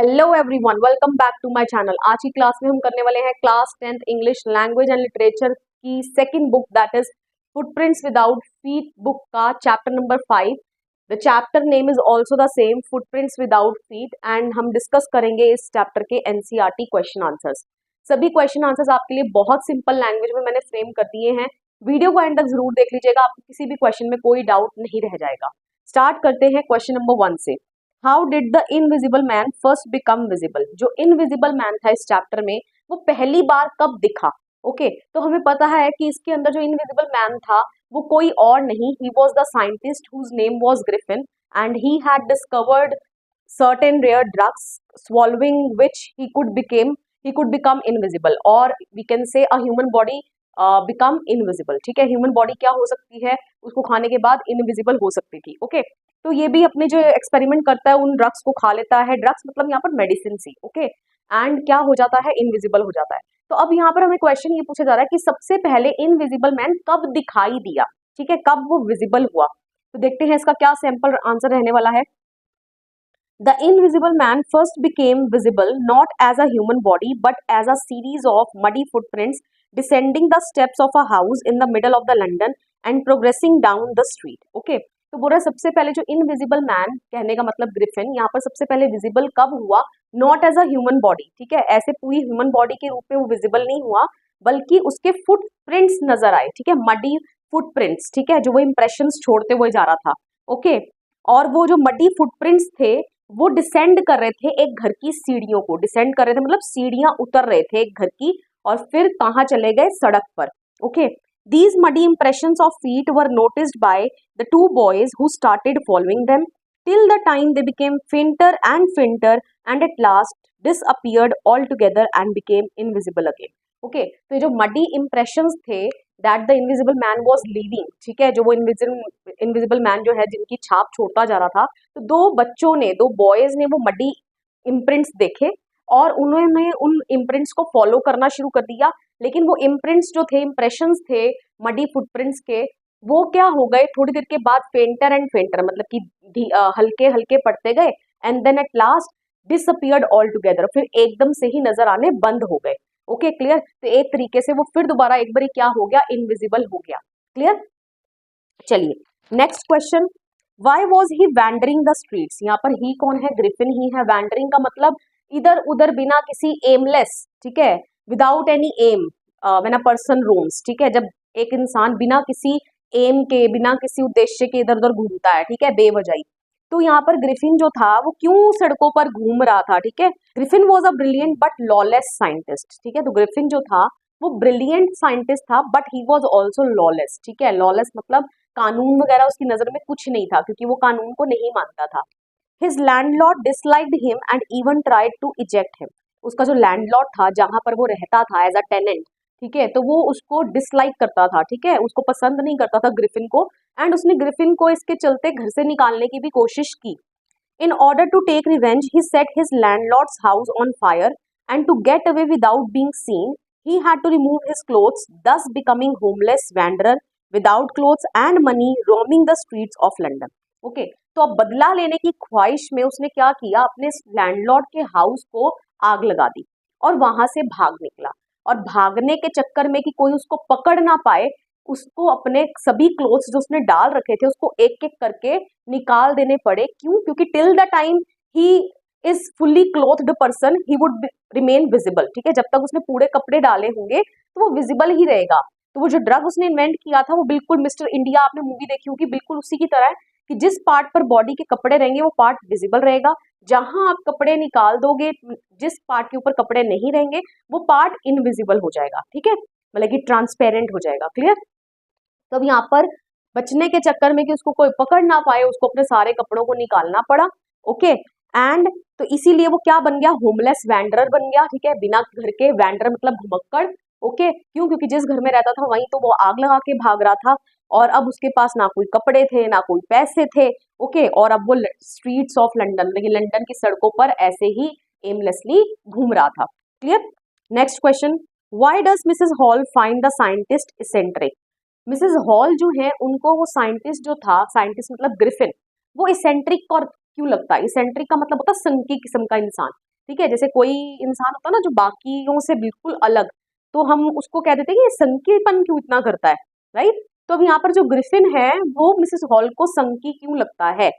Hello everyone, welcome back to my channel. आज की class में हम करने वाले हैं class 10th English language and literature की second book that is Footprints Without Feet book का chapter number 5। The chapter name is also the same, Footprints Without Feet, and हम डिस्कस करेंगे इस चैप्टर के एनसीईआरटी क्वेश्चन आंसर्स। सभी question answers आपके लिए बहुत सिंपल लैंग्वेज में मैंने फ्रेम कर दिए हैं। वीडियो को एंड तक जरूर देख लीजिएगा, आपको किसी भी क्वेश्चन में कोई डाउट नहीं रह जाएगा। स्टार्ट करते हैं क्वेश्चन नंबर 1 से। How did the invisible man first become visible? जो इनविजिबल मैन था इस चैप्टर में, वो पहली बार कब दिखा? ओके, तो हमें पता है कि इसके अंदर जो इनविजिबल मैन था वो कोई और नहीं, he was the scientist whose name was Griffin, and he had discovered certain rare drugs swallowing which he could become invisible, or we can say a human body become invisible। ठीक है, human body क्या हो सकती है, उसको खाने के बाद इनविजिबल हो सकती थी। ओके, तो ये भी अपने जो एक्सपेरिमेंट करता है उन ड्रग्स को खा लेता है, ड्रग्स मतलब यहाँ पर मेडिसिन सी। ओके, एंड क्या हो जाता है, इनविजिबल हो जाता है। तो अब यहाँ पर हमें क्वेश्चन ये पूछा जा रहा है कि सबसे पहले इनविजिबल मैन कब दिखाई दिया, ठीक है, कब वो विजिबल हुआ। तो देखते हैं इसका क्या सैंपल आंसर रहने वाला है। The invisible man first became visible not as a human body but as a series of muddy footprints descending the steps of a house in the middle of the London and progressing down the street। Okay, तो बोल रहा है सबसे पहले जो invisible man, कहने का मतलब ग्रिफिन, यहाँ पर सबसे पहले विजिबल कब हुआ? Not as a human body, ठीक है, ऐसे पूरी ह्यूमन बॉडी के रूप में वो विजिबल नहीं हुआ, बल्कि उसके फुटप्रिंट्स नजर आए। ठीक है, मडी फुटप्रिंट्स, ठीक है, जो वो इंप्रेशंस छोड़ते हुए जा रहा था। ओके, और वो जो मडी फुटप्रिंट्स थे वो डिसेंड कर रहे थे एक घर की सीढ़ियों को, डिसेंड कर रहे थे मतलब सीढ़ियां उतर रहे थे एक घर की, और फिर कहाँ चले गए, सड़क पर। Okay, these muddy impressions of feet were noticed by the two boys who started following them till the time they became fainter and fainter and at last disappeared altogether and became invisible again। Okay, तो ये जो muddy impressions थे that the invisible man was leaving, ठीक है, जो वो invisible man जो है जिनकी छाप छोड़ता जा रहा था, तो दो बॉयज ने वो मडी इम्प्रिंट्स देखे और उन्होंने उन इम्प्रिंट्स को फॉलो करना शुरू कर दिया। लेकिन वो इम्प्रिंट्स जो थे, इम्प्रेशंस थे मडी फुटप्रिंट्स के, वो क्या हो गए, थोड़ी देर के बाद फेंटर एंड फेंटर, मतलब कि हल्के हल्के पड़ते गए, and then at last disappeared altogether, फिर एकदम से ही नजर आने बंद हो गए। Okay, clear. तो एक तरीके से वो फिर दोबारा एक बार क्या हो गया, इनविजिबल हो गया। क्लियर। चलिए next question, why was he wandering the streets? यहाँ पर ही कौन है, ग्रिफिन ही है। वैंडरिंग का मतलब इधर उधर बिना किसी एमलेस, ठीक है, without any aim, when a person roams, ठीक है, जब एक इंसान बिना किसी एम के, बिना किसी उद्देश्य के इधर उधर घूमता है, ठीक है, बेवजह। तो यहाँ पर ग्रिफिन जो था वो क्यों सड़कों पर घूम रहा था, ठीक है। Griffin was a brilliant but lawless scientist, ठीक है, तो ग्रिफिन जो था वो ब्रिलियंट साइंटिस्ट था but he was also lawless, ठीक है, लॉलेस मतलब कानून वगैरह उसकी नजर में कुछ नहीं था, क्योंकि वो कानून को नहीं मानता था। His landlord disliked him and even tried to eject him. उसका जो लैंडलॉर्ड था जहां पर वो रहता था एज अ टेनेंट, ठीक है, तो वो उसको डिसलाइक करता था, ठीक है, उसको पसंद नहीं करता था ग्रिफिन को, एंड उसने ग्रिफिन को इसके चलते घर से निकालने की भी कोशिश की। In order to take revenge he set his landlord's house on fire and to get away without being seen he had to remove his clothes, thus becoming homeless wanderer without clothes and money roaming the streets of London। Okay, तो अब बदला लेने की ख्वाहिश में उसने क्या किया, अपने लैंडलॉर्ड के हाउस को आग लगा दी और वहां से भाग निकला। और भागने के चक्कर में कि कोई उसको पकड़ ना पाए, उसको अपने सभी क्लोथ्स जो उसने डाल रखे थे उसको एक एक करके निकाल देने पड़े। क्यों? क्योंकि till the time he is fully clothed person he would remain visible, ठीक है, जब तक उसने पूरे कपड़े डाले होंगे तो वो विजिबल ही रहेगा। तो वो जो ड्रग उसने इन्वेंट किया था वो बिल्कुल मिस्टर इंडिया, आपने मूवी देखी होगी, बिल्कुल उसी की तरह है कि जिस पार्ट पर बॉडी के कपड़े रहेंगे वो पार्ट विजिबल रहेगा, जहां आप कपड़े निकाल दोगे, जिस पार्ट के ऊपर कपड़े नहीं रहेंगे वो पार्ट इनविजिबल हो जाएगा, ठीक है, मतलब कि ट्रांसपेरेंट हो जाएगा। क्लियर। तो अब यहाँ पर बचने के चक्कर में कि उसको कोई पकड़ ना पाए, उसको अपने सारे कपड़ों को निकालना पड़ा। ओके, एंड तो इसीलिए वो क्या बन गया, होमलेस वैंडरर बन गया, ठीक है, बिना घर के, वैंडरर मतलब घुमक्कड़। ओके, क्यों? क्योंकि जिस घर में रहता था वहीं तो वो आग लगा के भाग रहा था, और अब उसके पास ना कोई कपड़े थे ना कोई पैसे थे। ओके, और अब वो स्ट्रीट्स ऑफ लंदन, लेकिन लंदन की सड़कों पर ऐसे ही एमलेसली घूम रहा था। Clear. Next question, why does Mrs hall find the scientist eccentric? Mrs hall जो है उनको वो साइंटिस्ट जो था, साइंटिस्ट मतलब ग्रिफिन, वो इसेंट्रिक और क्यों लगता है? इसेंट्रिक का मतलब होता है संकी किस्म का इंसान। ठीक है, जैसे कोई इंसान होता है ना जो बाकियों से बिल्कुल अलग, तो हम उसको कह देते हैं कि ये संकीपन क्यों इतना करता है, राइट। तो अब यहाँ पर जो ग्रिफिन है वो मिसेस हॉल को संकी क्यों लगता है।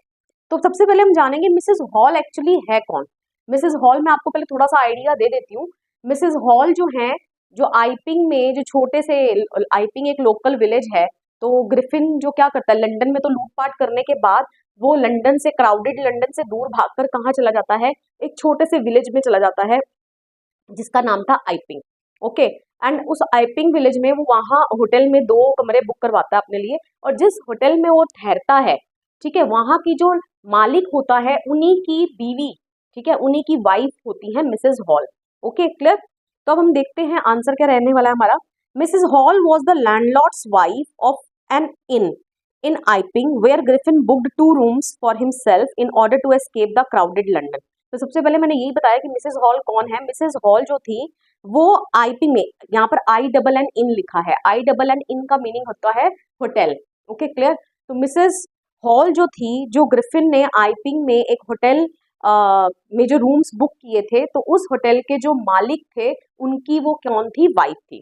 तो सबसे पहले हम जानेंगे मिसेस हॉल एक्चुअली है कौन। मिसेस हॉल मैं आपको पहले थोड़ा सा आइडिया दे देती हूँ। मिसेस हॉल जो है, जो आइपिंग में, जो छोटे से, आइपिंग एक लोकल विलेज है, तो ग्रिफिन जो क्या करता है, लंदन में तो लूटपाट करने के बाद वो लंदन से, क्राउडेड लंदन से दूर भागकर कहाँ चला जाता है, एक छोटे से विलेज में चला जाता है जिसका नाम था आइपिंग। ओके, एंड उस आइपिंग विलेज में वो वहाँ होटल में 2 कमरे बुक करवाता है अपने लिए, और जिस होटल में वो ठहरता है, ठीक है, वहाँ की जो मालिक होता है उन्हीं की बीवी, ठीक है, उन्हीं की वाइफ होती है मिसेस हॉल। Okay, clear. तो अब हम देखते हैं आंसर क्या रहने वाला है हमारा। Mrs Hall was the landlord's wife of an inn in Iping where Griffin booked 2 rooms for himself in order to escape the crowded London. तो सबसे पहले मैंने यही बताया कि मिसेस हॉल कौन है। मिसेस हॉल जो थी वो आईपिंग में, यहाँ पर INN लिखा है, INN का मीनिंग होता है होटल। Okay, clear. तो मिसेस हॉल जो थी, जो ग्रिफिन ने आइपिंग में एक होटल में जो रूम्स बुक किए थे, तो उस होटल के जो मालिक थे उनकी वो कौन थी, वाइफ थी।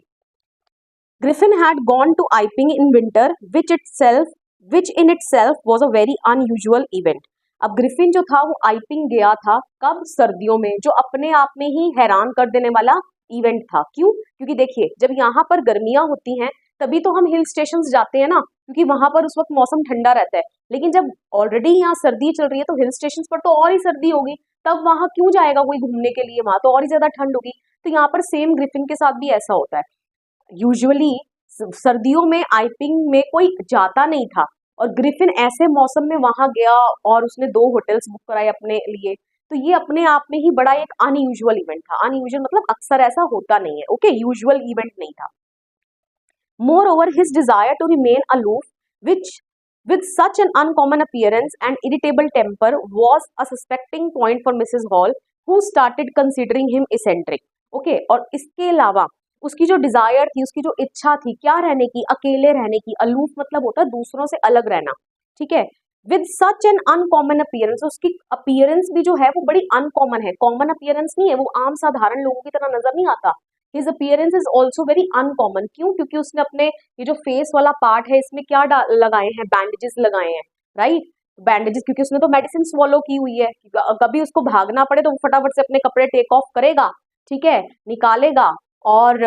Griffin had gone to Iping in winter, which in itself was a very unusual event. अब ग्रिफिन जो था वो आइपिंग गया था, कब, सर्दियों में, जो अपने आप में ही हैरान कर देने वाला इवेंट था। क्यों? क्योंकि देखिए, जब यहाँ पर गर्मियां होती हैं तभी तो हम हिल स्टेशंस जाते हैं ना, क्योंकि वहां पर उस वक्त मौसम ठंडा रहता है। लेकिन जब ऑलरेडी यहाँ सर्दी चल रही है तो हिल स्टेशंस पर तो और ही सर्दी होगी, तब वहां क्यों जाएगा कोई घूमने के लिए, वहां तो और ही ज्यादा ठंड होगी। तो यहाँ पर सेम ग्रिफिन के साथ भी ऐसा होता है। यूजुअली सर्दियों में आइपिंग में कोई जाता नहीं था, और ग्रिफिन ऐसे मौसम में वहां गया और उसने 2 होटल्स बुक कराए अपने लिए। तो ये अपने आप में ही बड़ा एक अनयूजुअल इवेंट था। अनयूजुअल मतलब अक्सर ऐसा होता नहीं है। ओके, यूजुअल इवेंट नहीं था। Moreover, his desire to remain aloof, which with such an uncommon appearance and irritable temper, was a suspecting point for Mrs. Hall, who started considering him eccentric. Okay, और इसके अलावा उसकी जो Dzire थी, उसकी जो इच्छा थी, क्या रहने की, अकेले रहने की। अलूफ मतलब होता है दूसरों से अलग रहना, ठीक है। With such an uncommon appearance, उसकी अपीयरेंस भी जो है वो बड़ी अनकॉमन है। कॉमन अपीयरेंस नहीं है, वो आम साधारण लोगों की तरह नजर नहीं आता। His appearance is also very uncommon. क्यों? क्योंकि उसने अपने ये जो फेस वाला पार्ट है इसमें क्या लगाए हैं, बैंडेजेस लगाए हैं, राइट। बैंडेजेस, क्योंकि उसने तो मेडिसिन स्वॉलो की हुई है, कभी उसको भागना पड़े तो वो फटाफट से अपने कपड़े टेक ऑफ करेगा, ठीक है, निकालेगा और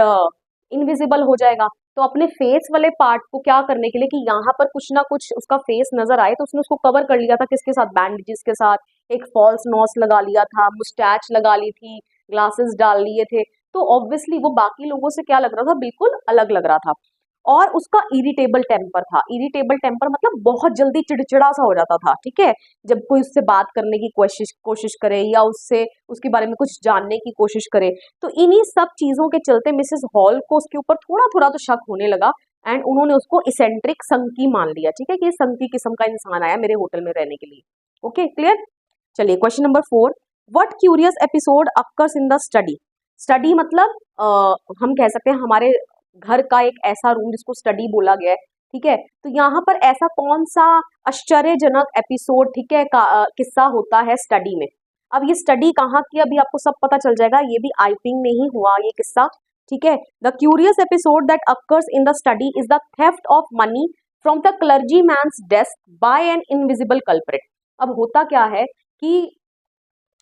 इनविजिबल हो जाएगा। तो अपने फेस वाले पार्ट को क्या करने के लिए कि यहाँ पर कुछ ना कुछ उसका फेस नजर आए, तो उसने उसको कवर कर लिया था किसके साथ, बैंडेजेस के साथ। एक फॉल्स नोज लगा लिया था, मुस्टैच लगा ली थी, ग्लासेस डाल लिए थे। तो ऑब्वियसली वो बाकी लोगों से क्या लग रहा था, बिल्कुल अलग लग रहा था। और उसका इरिटेबल टेम्पर था। इरिटेबल टेम्पर मतलब बहुत जल्दी चिड़चिड़ा सा हो जाता था, ठीक है। जब कोई उससे बात करने की कोशिश करे या उससे उसके बारे में कुछ जानने की कोशिश करे, तो इन्हीं सब चीजों के चलते मिसेस हॉल को उसके ऊपर थोड़ा थोड़ा तो शक होने लगा, एंड उन्होंने उसको इसेंट्रिक, संकी मान लिया, ठीक है, कि संकी किस्म का इंसान आया मेरे होटल में रहने के लिए। Okay, clear. चलिए question number 4, what curious episode occurs in the study. Study मतलब हम कह सकते हैं हमारे घर का एक ऐसा रूम जिसको स्टडी बोला गया है, ठीक है। तो यहाँ पर ऐसा कौन सा आश्चर्यजनक एपिसोड, ठीक है, किस्सा होता है स्टडी में। अब ये स्टडी कहाँ की, अभी आपको सब पता चल जाएगा, ये भी आइपिंग में ही हुआ ये किस्सा, ठीक है। The curious episode that occurs in the study is the theft of money from the clergyman's desk by an invisible culprit. अब होता क्या है कि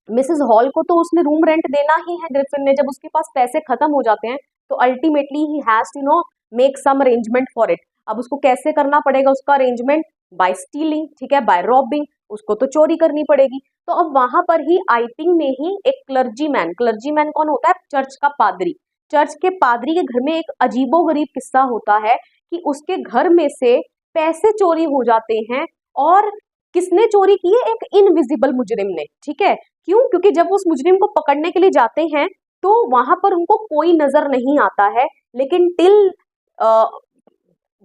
मिसेस हॉल को तो उसने रूम रेंट देना ही है ग्रिफिन ने। जब उसके पास पैसे खत्म हो जाते हैं तो ultimately he has to no make some arrangement for it. अब उसको कैसे करना पड़ेगा उसका अरेंजमेंट, बाय स्टीलिंग, ठीक है, बाय रॉबिंग, उसको तो चोरी करनी पड़ेगी। तो अब वहां पर ही आइपिंग में ही एक क्लर्जी मैन कौन होता है, चर्च का पादरी। चर्च के पादरी के घर में एक अजीबोगरीब किस्सा होता है कि उसके घर में से पैसे चोरी हो जाते हैं, और किसने चोरी की है, एक इनविजिबल मुजरिम ने, ठीक है। क्यों? क्योंकि जब उस मुजरिम को पकड़ने के लिए जाते हैं तो वहां पर उनको कोई नजर नहीं आता है, लेकिन टिल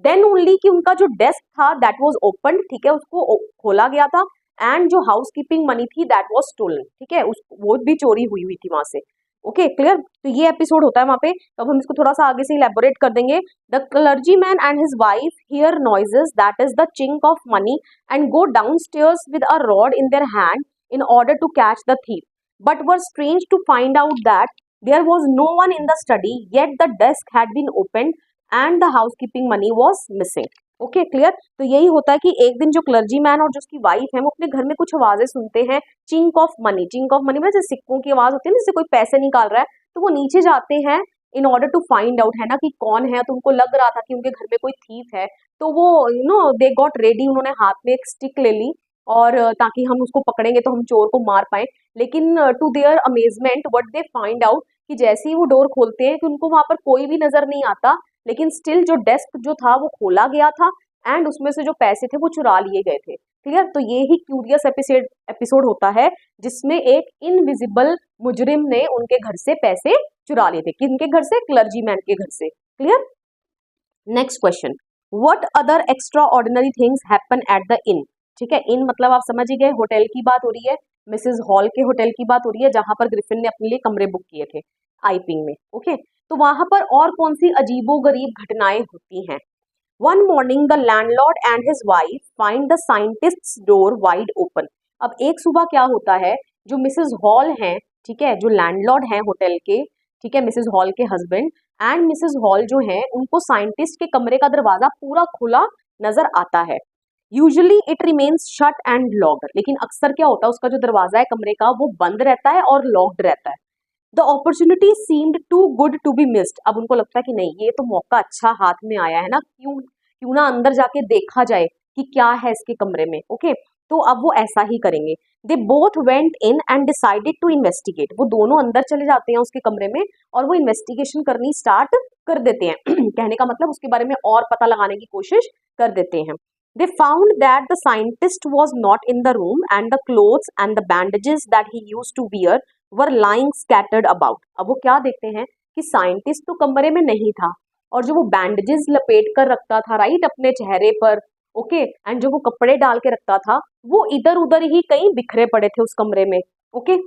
देन ओनली कि उनका जो डेस्क था दैट वाज ओपन, ठीक है, उसको खोला गया था, एंड जो हाउसकीपिंग मनी थी दैट वाज स्टोलन, ठीक है, वो भी चोरी हुई हुई थी वहां से। Okay, clear. तो ये एपिसोड होता है वहां पे। तो अब हम इसको थोड़ा सा आगे से इलेबोरेट कर देंगे। The clergy man and his wife here noises that is the chink of money and go down stairs with a rod in their hand in order to catch the thief. but were strange to find out that there was no one in the study, yet the desk had been opened and the housekeeping money was missing. Okay clear. तो यही होता है कि एक दिन जो clergy man और जो उसकी वाइफ है वो अपने घर में कुछ आवाजें सुनते हैं, chink of money, chink of money मतलब सिक्कों की आवाज होती है ना, जैसे कोई पैसे निकाल रहा है, तो वो नीचे जाते हैं in order to find out, है ना, कि कौन है। तो उनको लग रहा था कि उनके घर में कोई थीफ है, तो वो दे गॉट रेडी, उन्होंने हाथ में एक स्टिक ले ली और ताकि हम उसको पकड़ेंगे तो हम चोर को मार पाए। लेकिन to their amazement what they find out कि जैसे ही वो डोर खोलते हैं कि उनको वहां पर कोई भी नजर नहीं आता, लेकिन स्टिल जो डेस्क जो था वो खोला गया था एंड उसमें से जो पैसे थे वो चुरा लिए गए थे। क्लियर। तो ये ही क्यूरियस एपिसोड होता है जिसमें एक इनविजिबल मुजरिम ने उनके घर से पैसे चुरा लिए थे। किनके घर से? क्लर्जी मैन के घर से। Clear. Next question, what other extra ordinary things happen at the in. ठीक है, इन मतलब आप समझ ही गए, होटल की बात हो रही है, मिसेस हॉल के होटल की बात हो रही है जहां पर ग्रिफिन ने अपने लिए कमरे बुक किए थे आईपिंग में। ओके, तो वहां पर और कौन सी अजीबोगरीब घटनाएं होती हैं। One morning the landlord and his wife find the scientist's door wide open. अब एक सुबह क्या होता है, जो मिसेस हॉल हैं, ठीक है, जो लैंडलॉर्ड हैं होटल के, ठीक है, मिसेस हॉल के हस्बैंड एंड मिसेस हॉल जो हैं, उनको साइंटिस्ट के कमरे का दरवाजा पूरा खुला नजर आता है। Usually it remains shut and locked, लेकिन अक्सर क्या होता है, उसका जो दरवाजा है कमरे का वो बंद रहता है और लॉक्ड रहता है। The opportunity seemed too good to be missed. अब उनको लगता है कि नहीं, ये तो मौका अच्छा हाथ में आया है ना, क्यों ना अंदर जाके देखा जाए कि क्या है इसके कमरे में। ओके, तो अब वो ऐसा ही करेंगे। They both went in and decided to investigate. वो दोनों अंदर चले जाते हैं उसके कमरे में और वो इन्वेस्टिगेशन करनी स्टार्ट कर देते हैं कहने का मतलब उसके बारे में और पता लगाने की कोशिश कर देते हैं। They found that the scientist was not in the room and the clothes and the bandages that he used to wear were lying scattered about. अब वो क्या देखते हैं कि साइंटिस्ट तो कमरे में नहीं था और जो वो बैंडेजेस लपेट कर रखता था राइट अपने चेहरे पर, ओके, एंड जो वो कपड़े डाल के रखता था वो इधर उधर ही कहीं बिखरे पड़े थे उस कमरे में। Okay,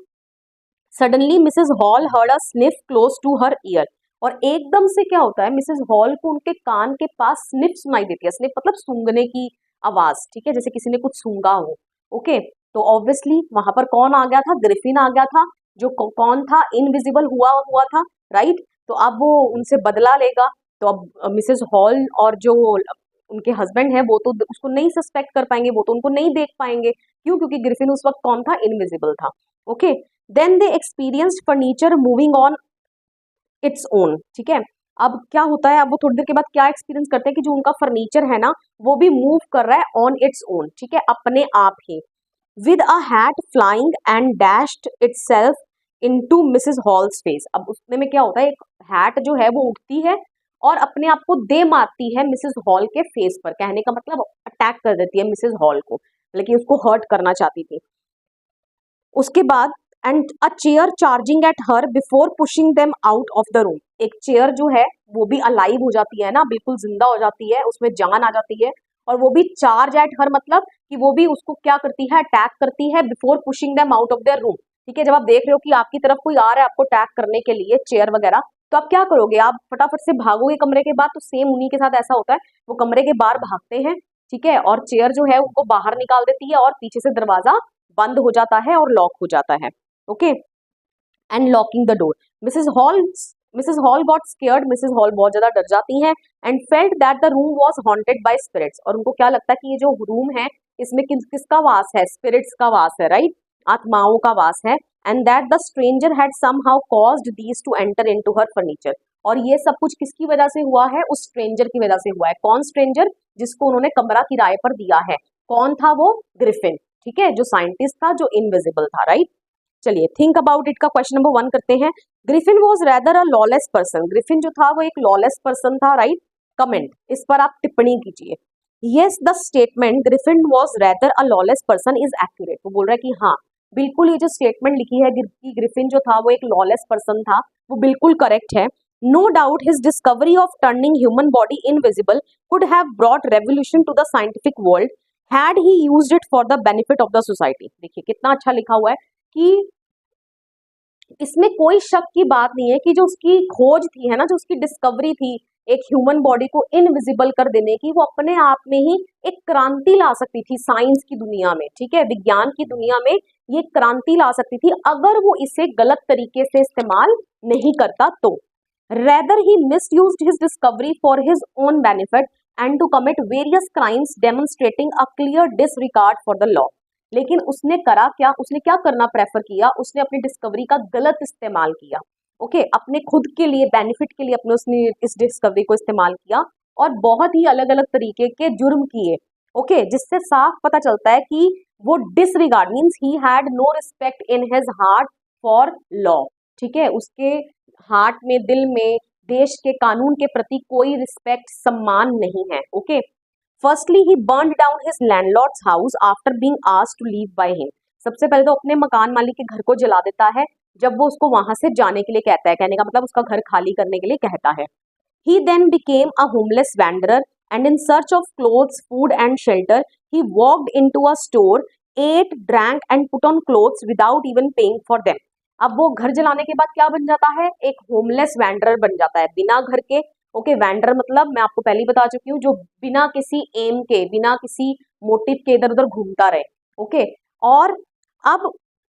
suddenly Mrs Hall heard a sniff close to her ear. और एकदम से क्या होता है, मिसेस हॉल को उनके कान के पास स्निफ सुनाई देती है। स्निफ मतलब सूंघने की आवाज, ठीक है, जैसे किसी ने कुछ सूंघा हो। ओके, तो ऑब्वियसली वहां पर कौन आ गया था? ग्रिफिन आ गया था, जो कौन था? इनविजिबल हुआ था राइट। तो अब वो उनसे बदला लेगा। तो अब मिसेस हॉल और जो उनके हस्बैंड है वो तो उसको नहीं सस्पेक्ट कर पाएंगे, वो तो उनको नहीं देख पाएंगे। क्यों? क्योंकि ग्रिफिन उस वक्त कौन था? इनविजिबल था। Okay, then they experienced furniture moving on its own. ठीक है, अब क्या होता है, अब वो थोड़ी देर के बाद क्या एक्सपीरियंस करते हैं कि जो उनका फर्नीचर है ना वो भी मूव कर रहा है ऑन इट्स ओन, ठीक है, अपने आप ही। With a hat flying and dashed itself into Mrs Hall's face. अब उसमें में क्या होता है, एक हैट जो है वो उठती है और अपने आप को दे मारती है मिसेस हॉल के फेस पर। कहने का मतलब अटैक कर देती है मिसेस हॉल को, लेकिन उसको हर्ट करना चाहती थी। उसके बाद and a chair charging at her before pushing them out of the room. एक चेयर जो है वो भी अलाइव हो जाती है ना, बिल्कुल जिंदा हो जाती है, उसमें जान आ जाती है और वो भी चार्ज एट हर मतलब कि वो भी उसको क्या करती है, अटैक करती है before pushing them out of their room. ठीक है, जब आप देख रहे हो कि आपकी तरफ कोई आ रहा है आपको अटैक करने के लिए, चेयर वगैरह, तो आप क्या करोगे? आप फटाफट से भागोगे कमरे के बाहर। तो सेम उन्हीं के साथ ऐसा होता है, वो कमरे के बाहर भागते हैं, ठीक है, और चेयर जो है उनको बाहर निकाल देती है और पीछे से दरवाजा बंद हो जाता है और लॉक हो जाता है। Okay, and locking the door. Mrs Hall got scared. Mrs Hall बहुत ज्यादा डर जाती हैं and felt that the room was haunted by spirits. और उनको क्या लगता है कि ये जो रूम है इसमें किसका वास है? स्पिरिट्स का वास है, राइट, आत्माओं का वास है। And that the stranger had somehow caused these two enter into her furniture. और ये सब कुछ किसकी वजह से हुआ है? उस स्ट्रेंजर की वजह से हुआ है। कौन स्ट्रेंजर? जिसको उन्होंने कमरा किराए पर दिया है। कौन था वो? ग्रिफिन, ठीक है, जो साइंटिस्ट था, जो इनविजिबल था, राइट। चलिए थिंक अबाउट इट का क्वेश्चन नंबर 1 करते हैं। Griffin was rather a lawless person. Griffin जो था वो एक लॉलेस पर्सन था, राइट। कमेंट, इस पर आप टिप्पणी कीजिए। Yes, the statement Griffin was rather a lawless person is accurate. वो बोल रहा है कि हाँ बिल्कुल, ये जो स्टेटमेंट लिखी है कि ग्रिफिन जो था वो एक लॉलेस पर्सन था, वो बिल्कुल करेक्ट है। No doubt his discovery of turning human body invisible could have brought revolution to the scientific world had he used it for the benefit of the society. देखिए कितना अच्छा लिखा हुआ है कि इसमें कोई शक की बात नहीं है कि जो उसकी खोज थी, है ना, जो उसकी डिस्कवरी थी एक ह्यूमन बॉडी को इनविजिबल कर देने की, वो अपने आप में ही एक क्रांति ला सकती थी साइंस की दुनिया में, ठीक है, विज्ञान की दुनिया में ये क्रांति ला सकती थी अगर वो इसे गलत तरीके से इस्तेमाल नहीं करता तो। Rather, he misused his discovery for his own benefit and to commit various crimes demonstrating a clear disregard for the law. लेकिन उसने करा क्या, उसने क्या करना प्रेफर किया, उसने अपनी डिस्कवरी का गलत इस्तेमाल किया। ओके, अपने खुद के लिए, बेनिफिट के लिए अपने उसने इस डिस्कवरी को इस्तेमाल किया और बहुत ही अलग अलग तरीके के जुर्म किए। ओके, जिससे साफ पता चलता है कि वो disregard means he had no respect in his heart for law. ठीक है, उसके हार्ट में, दिल में देश के कानून के प्रति कोई रिस्पेक्ट, सम्मान नहीं है। Okay, firstly he burned down his landlord's house after being asked to leave by him. सबसे पहले तो अपने मकान मालिक के घर को जला देता है जब वो उसको वहां से जाने के लिए कहता है, कहने का मतलब उसका घर खाली करने के लिए कहता है। He then became a homeless wanderer and in search of clothes, food and shelter, he walked into a store, ate, drank and put on clothes without even paying for them. अब वो घर जलाने के बाद क्या बन जाता है, एक होमलेस वैंडरर बन जाता है, बिना घर के। ओके, वैंडरर मतलब मैं आपको पहले ही बता चुकी हूँ, जो बिना किसी एम के, बिना किसी मोटिव के इधर उधर घूमता रहे। ओके, और अब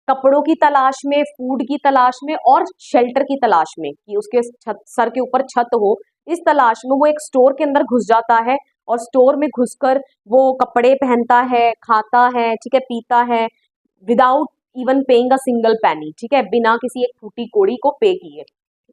कपड़ों की तलाश में, फूड की तलाश में और शेल्टर की तलाश में कि उसके सर के ऊपर छत हो, इस तलाश में वो एक स्टोर के अंदर घुस जाता है और स्टोर में घुसकर वो कपड़े पहनता है, खाता है, ठीक है, पीता है, without even paying a single पैनी। ठीक है, बिना किसी एक फूटी कोड़ी को पे किए।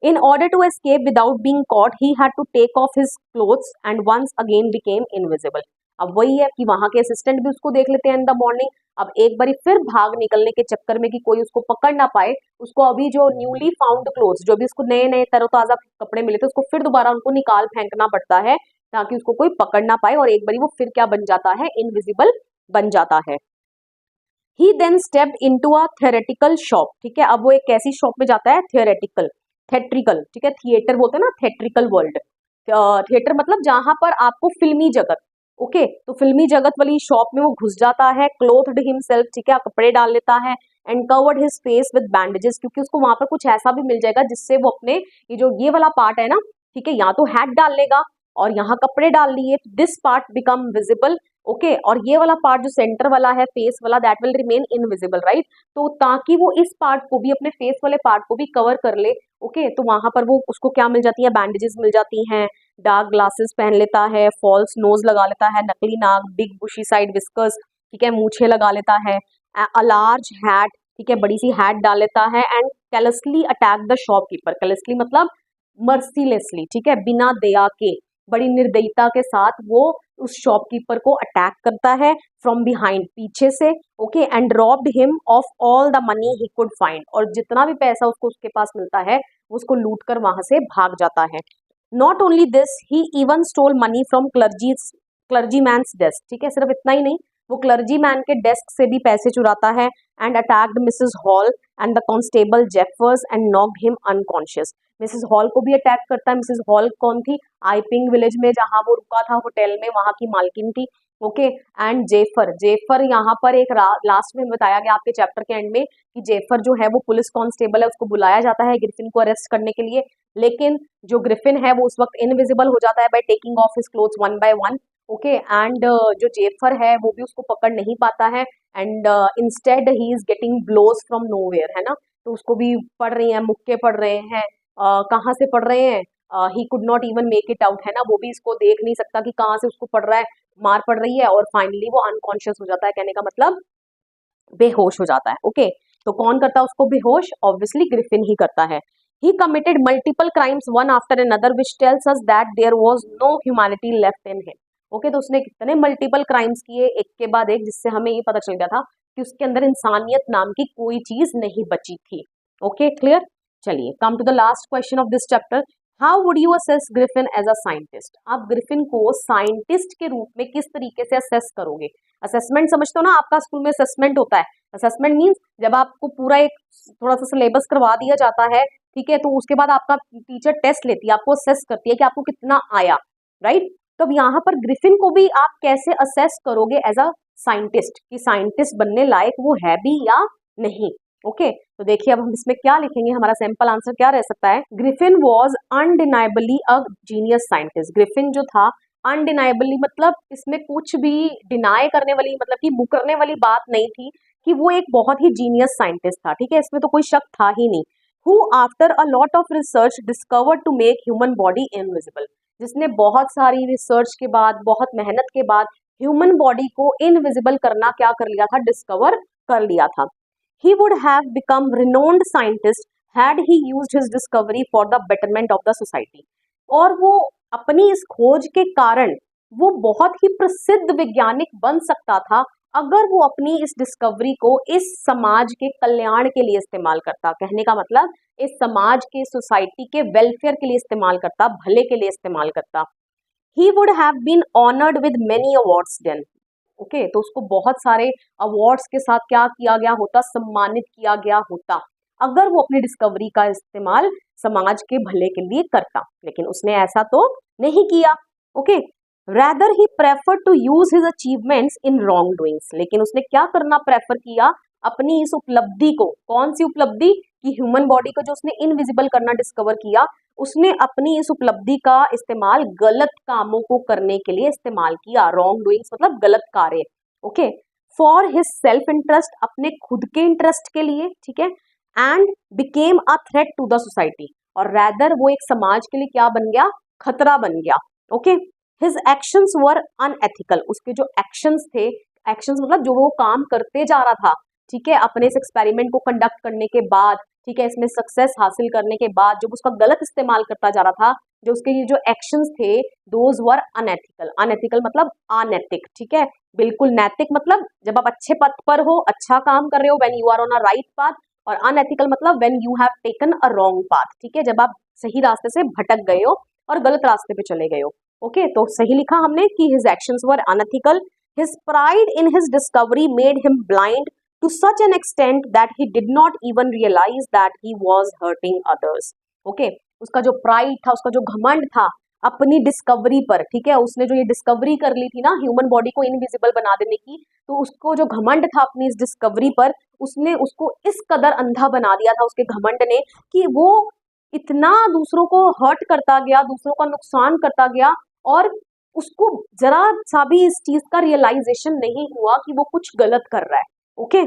In order to escape without being caught he had to take off his clothes and once again became invisible. अब वही है कि वहां के असिस्टेंट भी उसको देख लेते हैं इन द मॉर्निंग। अब एक बारी फिर भाग निकलने के चक्कर में कि कोई उसको पकड़ ना पाए, उसको अभी जो न्यूली फाउंड क्लोथ्स, जो भी उसको नए नए तरोताजा कपड़े मिले थे, उसको फिर दोबारा उनको निकाल फेंकना पड़ता है ताकि उसको कोई पकड़ ना पाए, और एक बारी वो फिर क्या बन जाता है, इनविजिबल बन जाता है। He then stepped into a theoretical shop. ठीक है, अब वो एक ऐसी शॉप में जाता है, थियोरेटिकल, थेट्रिकल, ठीक है, थिएटर बोलते हैं ना, थेट्रिकल वर्ल्ड। थिएटर मतलब जहां पर आपको फिल्मी जगत, ओके, तो फिल्मी जगत वाली शॉप में वो घुस जाता है। क्लोथ्ड हिमसेल्फ, ठीक है, कपड़े डाल लेता है, and covered his face with bandages, क्योंकि उसको वहां पर कुछ ऐसा भी मिल जाएगा जिससे वो अपने ये वाला पार्ट है ना, ठीक है, यहाँ तो हैट डाल लेगा और यहाँ कपड़े डाल लिए, this part become visible. Okay, और ये वाला पार्ट जो सेंटर वाला है, फेस वाला, that will remain invisible, right. तो ताकि वो इस पार्ट को भी, अपने फेस वाले पार्ट को भी कवर कर ले। ओके, तो वहां पर वो उसको क्या मिल जाती है, बैंडेजेस मिल जाती हैं, डार्क ग्लासेस पहन लेता है, फॉल्स नोज लगा लेता है, नकली नाक, बिग बुशी साइड विस्कर्स, ठीक है, मूछे लगा लेता है, अ लार्ज हैट, ठीक है, बड़ी सी हैट डाल लेता है, एंड कैलसली अटैक द शॉपकीपर। कैलसली मतलब मर्सीलेसली, ठीक है, बिना दया के, बड़ी निर्दयता के साथ वो उस शॉपकीपर को अटैक करता है फ्रॉम बिहाइंड, पीछे से। Okay, and robbed him of all the money he could find, और जितना भी पैसा उसको उसके पास मिलता है उसको लूट कर वहां से भाग जाता है। Not only this, he even stole money from clergyman's desk. ठीक है, सिर्फ इतना ही नहीं, वो क्लर्जी मैन के डेस्क से भी पैसे चुराता है, and attacked Mrs hall and the constable Jeffers and knocked him unconscious. Mrs hall को भी अटैक करता है। मिसेस हॉल कौन थी, आईपिंग विलेज में जहां वो रुका था होटल में, वहां की मालकिन थी। ओके, एंड जेफर यहाँ पर एक लास्ट में बताया गया आपके चैप्टर के एंड में कि जेफर जो है वो पुलिस कांस्टेबल है, उसको बुलाया जाता है ग्रिफिन को अरेस्ट करने के लिए, लेकिन जो ग्रिफिन है वो उस वक्त इनविजिबल हो जाता है by taking of his clothes one by one. Okay, and जो जेफर है वो भी उसको पकड़ नहीं पाता है, and instead he is getting blows from nowhere, है ना, तो उसको भी पड़ रही है, मुक्के पड़ रहे हैं। कहाँ से पड़ रहे हैं, he could not even make it out, है ना, वो भी इसको देख नहीं सकता कि कहाँ से उसको पड़ रहा है, मार पड़ रही है, और फाइनली वो अनकॉन्शियस हो जाता है, कहने का मतलब बेहोश हो जाता है। ओके, तो कौन करता है उसको बेहोश, ऑब्वियसली ग्रिफिन ही करता है। He committed multiple crimes one after another which tells us that there was no humanity left in him. Okay, तो उसने कितने मल्टीपल क्राइम्स किए एक के बाद एक, जिससे हमें ये पता चल गया था कि उसके अंदर इंसानियत नाम की कोई चीज नहीं बची थी। Okay, clear. चलिए, come to the last question of this chapter. How would you assess Griffin as a scientist? आप ग्रिफिन को साइंटिस्ट के रूप में किस तरीके से असेस करोगे? असेसमेंट समझते हो ना, आपका स्कूल में असेसमेंट होता है। असेसमेंट मीन्स जब आपको पूरा एक थोड़ा सा सिलेबस करवा दिया जाता है, ठीक है, तो उसके बाद आपका टीचर टेस्ट लेती है, आपको असेस करती है कि आपको कितना आया, राइट। तो अब यहाँ पर ग्रिफिन को भी आप कैसे असेस करोगे एज अ साइंटिस्ट, कि साइंटिस्ट बनने लायक वो है भी या नहीं। ओके, तो देखिए अब हम इसमें क्या लिखेंगे, हमारा सैंपल आंसर क्या रह सकता है। Griffin was undeniably a genius scientist. Griffin जो था अनडिनाइबली मतलब इसमें कुछ भी डिनाई करने वाली मतलब कि मुकरने वाली बात नहीं थी कि वो एक बहुत ही जीनियस साइंटिस्ट था, ठीक है, इसमें तो कोई शक था ही नहीं। Who after a lot of research discovered to make human body invisible, जिसने बहुत सारी रिसर्च के बाद, बहुत मेहनत के बाद ह्यूमन बॉडी को इनविजिबल करना क्या कर लिया था, डिस्कवर कर लिया था। He would have become renowned scientist had he used his discovery for the betterment of the society. और वो अपनी इस खोज के कारण वो बहुत ही प्रसिद्ध वैज्ञानिक बन सकता था अगर वो अपनी इस डिस्कवरी को इस समाज के कल्याण के लिए इस्तेमाल करता। कहने का मतलब इस समाज के, सोसाइटी के वेलफेयर के लिए इस्तेमाल करता, भले के लिए इस्तेमाल करता। He would have been honored with many awards then. Okay तो उसको बहुत सारे अवार्ड्स के साथ क्या किया गया होता, सम्मानित किया गया होता, अगर वो अपनी डिस्कवरी का इस्तेमाल समाज के भले के लिए करता, लेकिन उसने ऐसा तो नहीं किया। Okay rather he prefer to use his achievements in wrong doings, लेकिन उसने क्या करना प्रेफर किया, अपनी इस उपलब्धि को, कौन सी उपलब्धि, कि ह्यूमन बॉडी को जो उसने इनविजिबल करना डिस्कवर किया, उसने अपनी इस उपलब्धि का इस्तेमाल गलत कामों को करने के लिए इस्तेमाल किया। रॉन्ग डूइंग्स मतलब गलत कार्य। Okay for his self interest, अपने खुद के इंटरेस्ट के लिए, ठीक है, and became a threat to the society, और रैदर वो एक समाज के लिए क्या बन गया, खतरा बन गया। ओके हिज एक्शंस वर अनएथिकल, उसके जो एक्शंस थे, एक्शंस मतलब जो वो काम करते जा रहा था, ठीक है, अपने इस एक्सपेरिमेंट को कंडक्ट करने के बाद, ठीक है, इसमें सक्सेस हासिल करने के बाद जब उसका गलत इस्तेमाल करता जा रहा था, जो उसके ये जो एक्शंस थे, दोज वर अनएथिकल। अनएथिकल मतलब अनैतिक, ठीक है, बिल्कुल नैतिक मतलब जब आप अच्छे पथ पर हो, अच्छा काम कर रहे हो, when you are on a right path, और अनएथिकल मतलब when you have taken a wrong path, ठीक है, जब आप सही रास्ते से भटक गए हो और गलत रास्ते पे चले गए हो। ओके तो सही लिखा हमने कि his actions were unethical, his pride in his discovery made him blind to such an extent that he did not even realize that he was hurting others. Okay, उसका जो प्राइड था, उसका जो घमंड था अपनी डिस्कवरी पर, ठीक है, उसने जो ये डिस्कवरी कर ली थी ना ह्यूमन बॉडी को इनविजिबल बना देने की, तो उसको जो घमंड था अपनी इस डिस्कवरी पर, उसने उसको इस कदर अंधा बना दिया था उसके घमंड ने कि वो इतना दूसरों को हर्ट करता गया, दूसरों का नुकसान करता गया, और उसको जरा सा भी इस चीज का रियलाइजेशन नहीं हुआ कि वो कुछ गलत कर रहा है। Okay,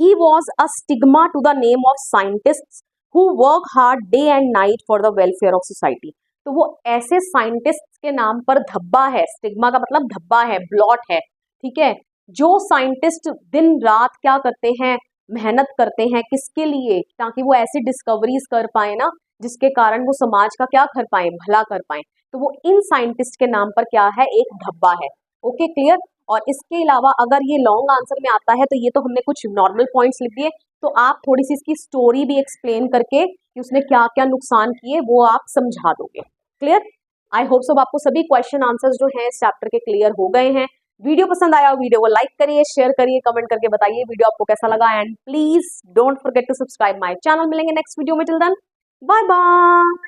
he was a stigma to the name of scientists who work hard day and night for the welfare of society. तो वो ऐसे साइंटिस्ट्स के नाम पर धब्बा है, स्टिग्मा का मतलब धब्बा है, ब्लॉट है, ठीक है, जो साइंटिस्ट दिन रात क्या करते हैं, मेहनत करते हैं, किसके लिए, ताकि वो ऐसी डिस्कवरीज कर पाए ना जिसके कारण वो समाज का क्या कर पाए, भला कर पाए, तो वो इन साइंटिस्ट के नाम पर क्या है, एक धब्बा है। Okay clear. और इसके अलावा अगर ये लॉन्ग आंसर में आता है तो ये तो हमने कुछ नॉर्मल पॉइंट्स लिख दिए, तो आप थोड़ी सी इसकी स्टोरी भी एक्सप्लेन करके कि उसने क्या क्या नुकसान किए वो आप समझा दोगे। क्लियर। आई होप सब आपको सभी क्वेश्चन आंसर्स जो हैं इस चैप्टर के क्लियर हो गए हैं। वीडियो पसंद आया, वीडियो को लाइक करिए, शेयर करिए, कमेंट करके बताइए वीडियो आपको कैसा लगा, and please don't forget to subscribe my channel. मिलेंगे नेक्स्ट वीडियो में, टिल देन बाय बाय।